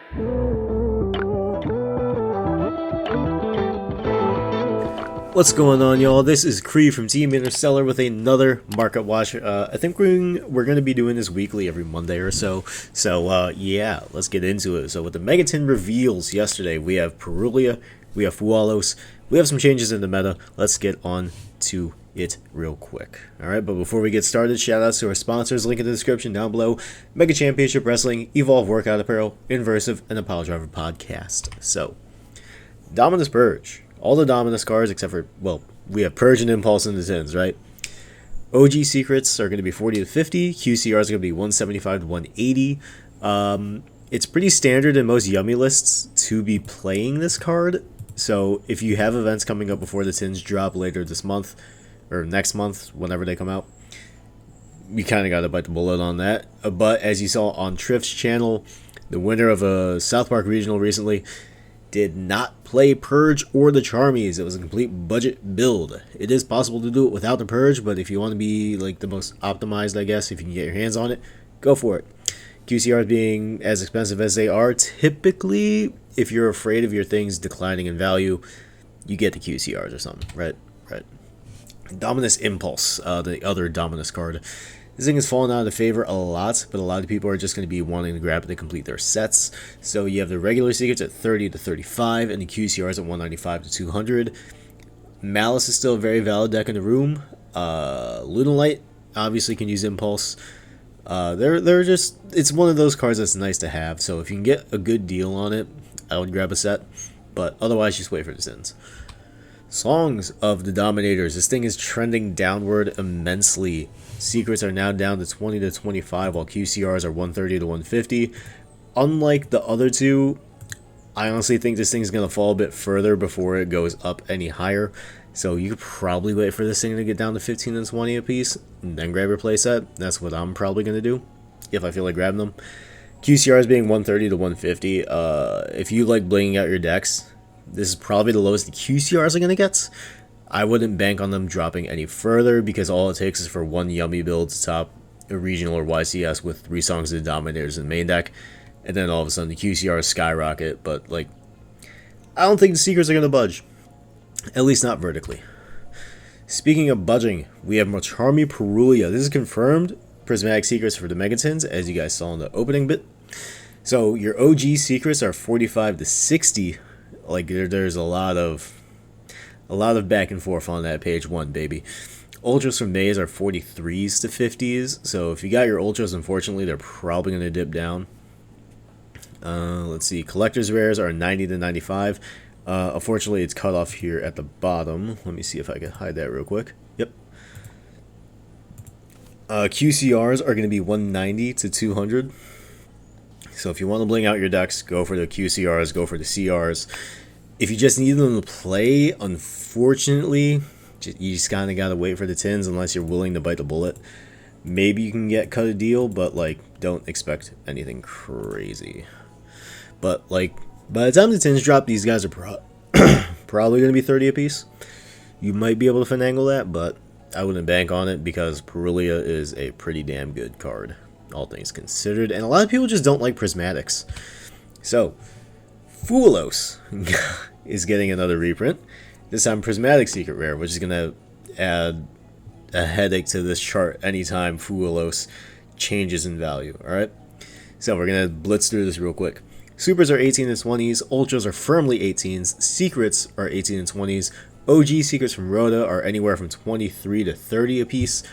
What's going on, y'all? This is Cree from Team Interstellar with another market watch. I think we're going to be doing this weekly every Monday or so. Yeah, let's get into it. So with the Megatin reveals yesterday, we have Parulia, we have Fualos, we have some changes in the meta. Let's get on to it real quick. Alright, but before we get started, shout outs to our sponsors, link in the description down below. Mega Championship Wrestling, Evolve Workout Apparel, Inversive, and the Piledriver Podcast. So, Dominus Purge. All the Dominus cards except for, well, we have Purge and Impulse in the tins, right? OG Secrets are going to be 40 to 50. QCRs are going to be 175 to 180. It's pretty standard in most Yummy lists to be playing this card. So if you have events coming up before the tins drop later this month, or next month, whenever they come out, you kind of got to bite the bullet on that. But as you saw on Triff's channel, the winner of a South Park Regional recently did not play Purge or the Charmies. It was a complete budget build. It is possible to do it without the Purge, but if you want to be like the most optimized, I guess, if you can get your hands on it, go for it. QCRs being as expensive as they are, typically, if you're afraid of your things declining in value, you get the QCRs or something, right? Dominus Impulse, the other Dominus card. This thing has fallen out of favor a lot, but a lot of people are just going to be wanting to grab it to complete their sets. So you have the regular secrets at 30 to 35, and the QCRs at 195 to 200. Malice is still a very valid deck in the room. Lunalight obviously can use Impulse. They're just, it's one of those cards that's nice to have. So if you can get a good deal on it, I would grab a set. But otherwise, just wait for the sins. Songs of the Dominators. This thing is trending downward immensely. Secrets are now down to 20 to 25, while QCRs are 130 to 150. Unlike the other two, I honestly think this thing's going to fall a bit further before it goes up any higher. So you could probably wait for this thing to get down to 15 and 20 a piece, and then grab your playset. That's what I'm probably going to do, if I feel like grabbing them. QCRs being 130 to 150. If you like blinging out your decks, this is probably the lowest the QCRs are going to get. I wouldn't bank on them dropping any further, because all it takes is for one Yummy build to top a regional or YCS with 3 songs of the Dominators in the main deck, and then all of a sudden the QCRs skyrocket. But like, I don't think the Secrets are going to budge, at least not vertically. Speaking of budging, we have Macharmy Parulia. This is confirmed Prismatic Secrets for the Megatins, as you guys saw in the opening bit. So your OG Secrets are 45 to 60. Like, there's a lot of back and forth on that page 1, baby. Ultras from Maze are 43s to 50s. So if you got your Ultras, unfortunately, they're probably going to dip down. Let's see. Collector's Rares are 90 to 95. Unfortunately, it's cut off here at the bottom. Let me see if I can hide that real quick. Yep. QCRs are going to be 190 to 200. So if you want to bling out your decks, go for the QCRs, go for the CRs. If you just need them to play, unfortunately, you just kind of got to wait for the tins unless you're willing to bite the bullet. Maybe you can get cut a deal, but like, don't expect anything crazy. But like, by the time the tins drop, these guys are probably going to be 30 apiece. You might be able to finagle that, but I wouldn't bank on it, because Parulia is a pretty damn good card, all things considered. And a lot of people just don't like Prismatics. So, Fualos is getting another reprint. This time Prismatic Secret Rare, which is going to add a headache to this chart anytime Fualos changes in value. Alright? So we're going to blitz through this real quick. Supers are 18 and 20s. Ultras are firmly 18s. Secrets are 18 and 20s. OG Secrets from Rhoda are anywhere from 23 to 30 apiece.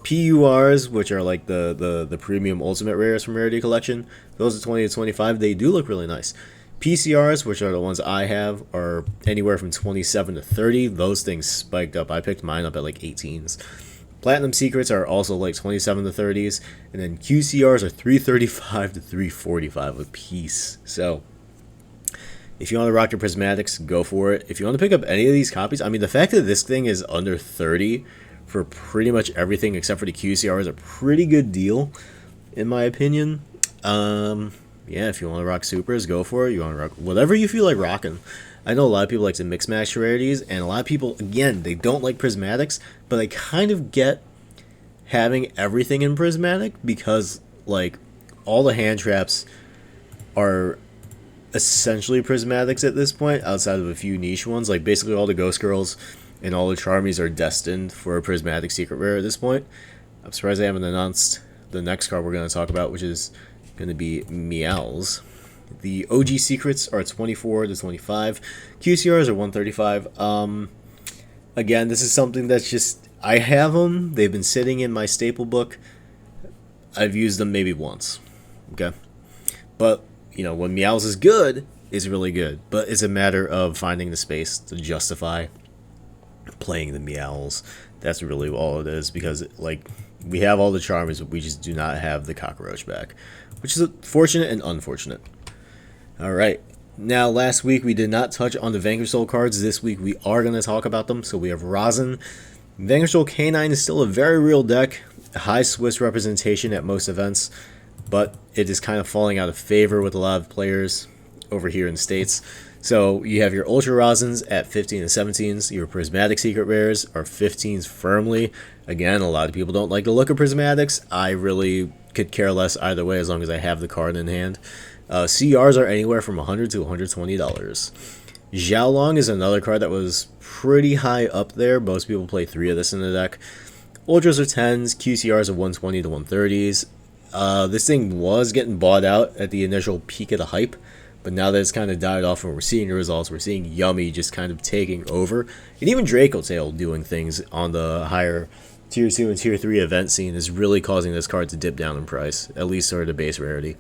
PURs, which are like the premium ultimate rares from Rarity Collection, those are 20 to 25. They do look really nice. PCRs, which are the ones I have, are anywhere from 27 to 30. Those things spiked up. I picked mine up at like 18s. Platinum Secrets are also like 27 to 30s. And then QCRs are 335 to 345 a piece. So if you want to rock your Prismatics, go for it. If you want to pick up any of these copies, I mean, the fact that this thing is under 30 for pretty much everything except for the QCR is a pretty good deal, in my opinion. Yeah, if you want to rock Supers, go for it. You want to rock whatever you feel like rocking. I know a lot of people like to mix match rarities, and a lot of people, again, they don't like Prismatics, but I kind of get having everything in Prismatic, because, like, all the hand traps are essentially prismatics at this point, outside of a few niche ones. Like basically all the Ghost Girls and all the Charmies are destined for a prismatic secret rare at this point. I'm surprised they haven't announced the next card we're going to talk about, which is going to be Meows. The OG secrets are 24 to 25. QCRs are 135. Again, this is something that's just, I have them. They've been sitting in my staple book. I've used them maybe once. Okay. But, you know, when Meows is good, it's really good. But it's a matter of finding the space to justify playing the Meows. That's really all it is, because, like, we have all the Charmers, but we just do not have the Cockroach back, which is fortunate and unfortunate. Alright, now last week we did not touch on the Vanquish Soul cards. This week we are going to talk about them. So we have Rosin. Vanquish Soul Canine is still a very real deck, high Swiss representation at most events, but it is kind of falling out of favor with a lot of players over here in the States. So you have your Ultra Rosins at 15 and 17s. Your Prismatic Secret Rares are 15s firmly. Again, a lot of people don't like the look of Prismatics. I really could care less either way as long as I have the card in hand. CRs are anywhere from $100 to $120. Xiaolong is another card that was pretty high up there. Most people play 3 of this in the deck. Ultras are 10s, QCRs are 120 to 130s. This thing was getting bought out at the initial peak of the hype, but now that it's kind of died off and we're seeing the results, we're seeing Yummy just kind of taking over. And even Dracotail doing things on the higher Tier 2 and Tier 3 event scene is really causing this card to dip down in price, at least sort of the base rarity.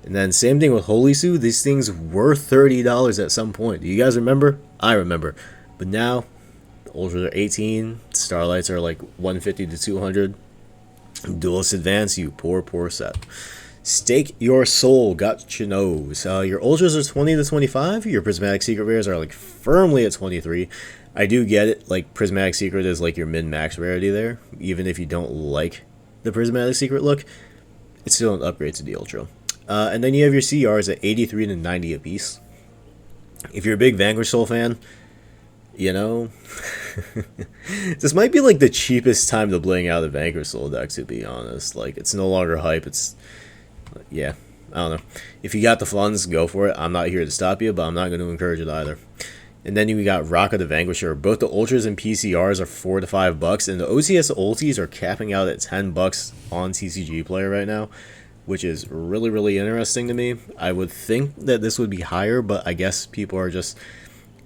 And then same thing with Holy Sue. These things were $30 at some point. Do you guys remember? I remember. But now, the Ultras are 18. Starlights are like 150 to 200. Duelist Advance, you poor set. Stake Your Soul, got your nose. Your Ultras are 20 to 25. Your Prismatic Secret Rares are like firmly at 23. I do get it. Like Prismatic Secret is like your min-max rarity there. Even if you don't like the Prismatic Secret look, it's still an upgrade to the Ultra. And then you have your CRs at 83 to 90 apiece. If you're a big Vanquish Soul fan, you know, this might be like the cheapest time to bling out a Vanquish Soul deck, to be honest. Like, it's no longer hype. It's, yeah, I don't know. If you got the funds, go for it. I'm not here to stop you, but I'm not going to encourage it either. And then you got Raka the Vanquisher. Both the Ultras and PCRs are $4 to $5, and the OCS ultis are capping out at $10 on TCG Player right now, which is really, really interesting to me. I would think that this would be higher, but I guess people are just,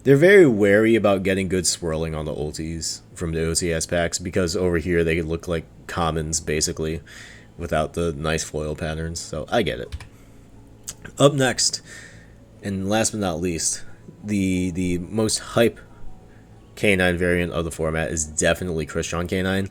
they're very wary about getting good swirling on the ultis from the OCS packs, because over here they look like commons, basically, without the nice foil patterns, so I get it. Up next, and last but not least, the most hype canine variant of the format is definitely Christian Canine.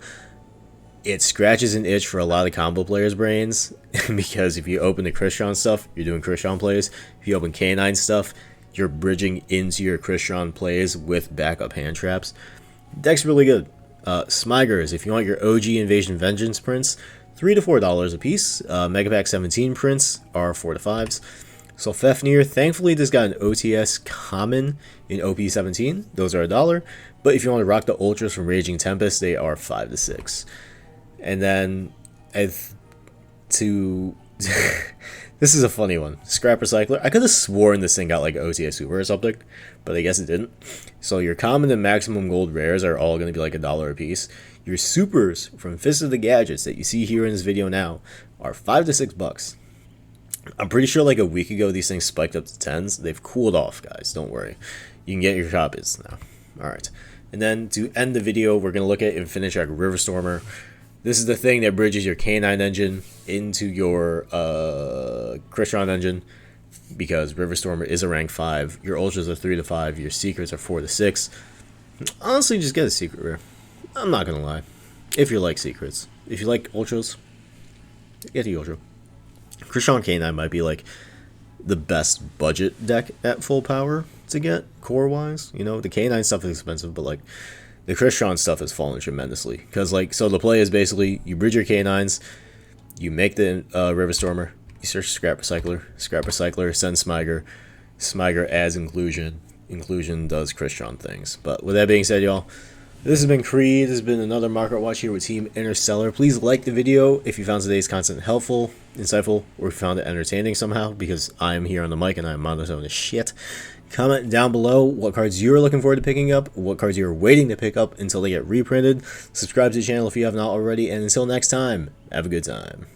It scratches an itch for a lot of combo players' brains, because if you open the Christian stuff, you're doing Christian plays. If you open Canine stuff, you're bridging into your Christian plays with backup hand traps. Deck's really good. Smigers, if you want your OG Invasion Vengeance prints, $3 to $4 a piece. Megapack 17 prints are 4 to 5s. So Fafnir, thankfully this got an OTS common in OP17. Those are $1. But if you want to rock the Ultras from Raging Tempest, they are 5 to 6. And then, this is a funny one. Scrap Recycler. I could have sworn this thing got like OTS Super or something, but I guess it didn't. So your common and maximum gold rares are all going to be like $1 a piece. Your supers from Fist of the Gadgets that you see here in this video now are $5 to $6. I'm pretty sure like a week ago these things spiked up to 10s. They've cooled off, guys. Don't worry. You can get your copies now. Alright. And then to end the video, we're going to look at Infinitrack Riverstormer. This is the thing that bridges your Canine engine into your Christian engine, because Riverstormer is a rank 5. Your Ultras are 3 to 5. Your Secrets are 4 to 6. Honestly, just get a Secret Rare. I'm not going to lie. If you like Secrets. If you like Ultras, get the Ultra. Christian Canine might be like the best budget deck at full power to get, core-wise. You know, the Canine stuff is expensive, but like, the Christian stuff has fallen tremendously. Because, like, so the play is basically, you bridge your Canines, you make the Riverstormer, you search Scrap Recycler sends Smiger, Smiger adds Inclusion, Inclusion does Christian things. But with that being said, y'all, This has been Creed. This has been another Market Watch here with Team Interstellar. Please like the video if you found today's content helpful, insightful, or if you found it entertaining somehow, because I am here on the mic and I am monotone as shit. Comment down below what cards you're looking forward to picking up, what cards you're waiting to pick up until they get reprinted. Subscribe to the channel if you have not already, and until next time, have a good time.